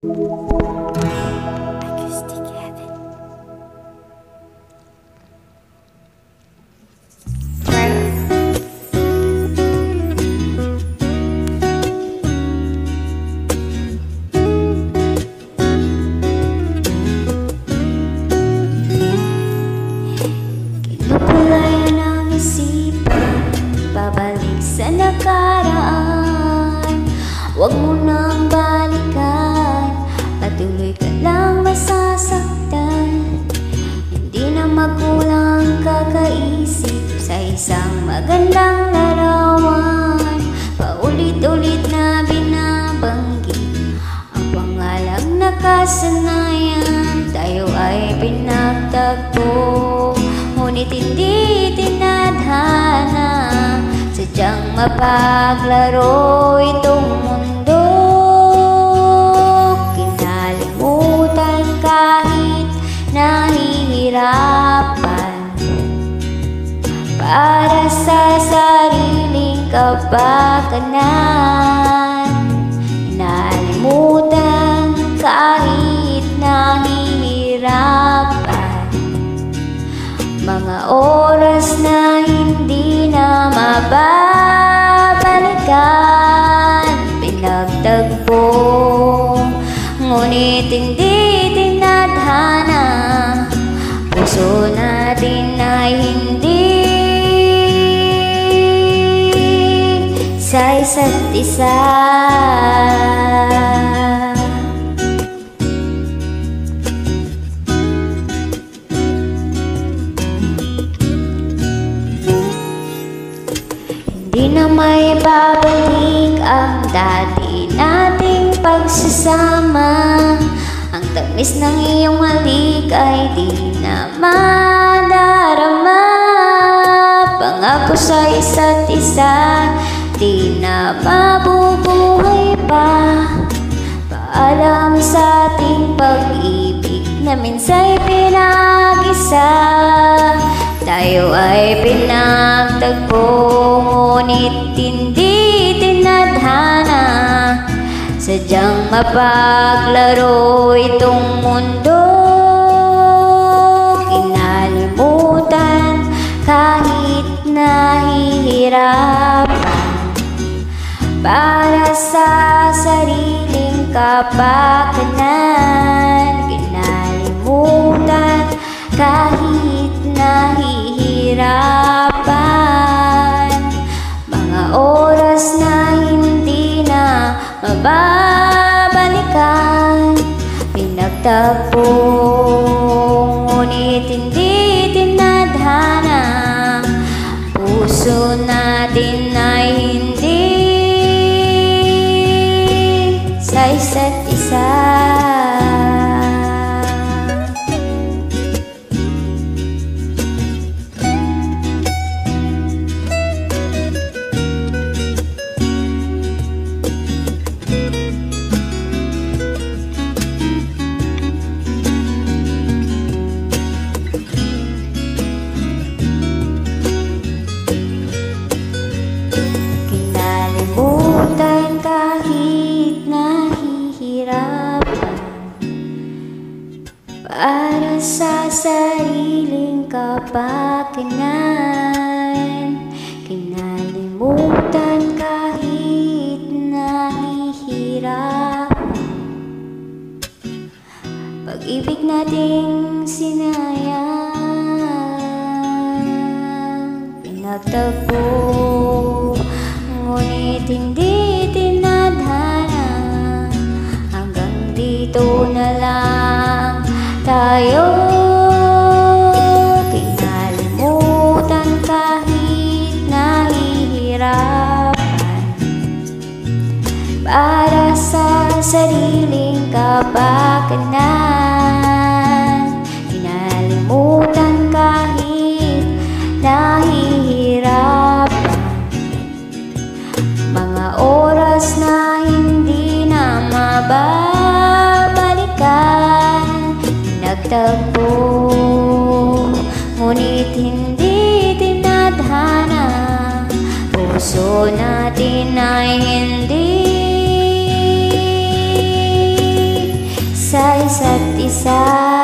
Acoustic Heaven. Kinupulayan ang isipan, babalik sa nakaraan. Huwag mo nang balikan, patuloy ka lang masasaktan. Hindi na magulang kakaisip sa isang magandang larawan. Paulit-ulit na binabanggit ang pangalang nakasanayan. Tayo ay pinagtagpo, ngunit hindi tinadhana. Sadyang mapaglaro itong mundo. Kinalimutan kahit nahihirapan, para sa sariling kapakanan. Kinalimutan kahit nahihirapan, mga oras na hindi na mababalikan. Pinagtagpo, ngunit hindi tinadhana. Puso natin ay hindi sa isa't isa. Di na may babalik ang dati nating pagsasama. Ang tamis ng iyong halik ay di na madarama. Pangako sa isa't isa, di na mabubuhay pa. Paalam sa ating pag-ibig na minsa'y pinag-isa. Tayo ay pinagtagpo, ngunit hindi tinadhana. Sadyang mapaglaro itong mundo. Kinalimutan kahit nahihirapan, para sa sariling kapakanan. Kinalimutan kahit nahihirapan, mga oras na hindi na mababalikan. Pinagtagpo, ngunit hindi tinadhana. Puso natin ay hindi sa isa't isa. Kinalimutan kahit nahihirapan, para sa sariling kapakanan. Kinalimutan kahit nahihirapan, pag-ibig nating sinayang. Pinagtagpo, ngunit hindi tinadhana. Hanggang dito na lang tayo. Kinalimutan kahit nahihirapan, para sa sariling kapakanan. Kinalimutan kahit nahihirapan, mga oras na hindi na mababalikan. Pinagtagpo, ngunit hindi tinadhana. Puso natin ay hindi isa't isa.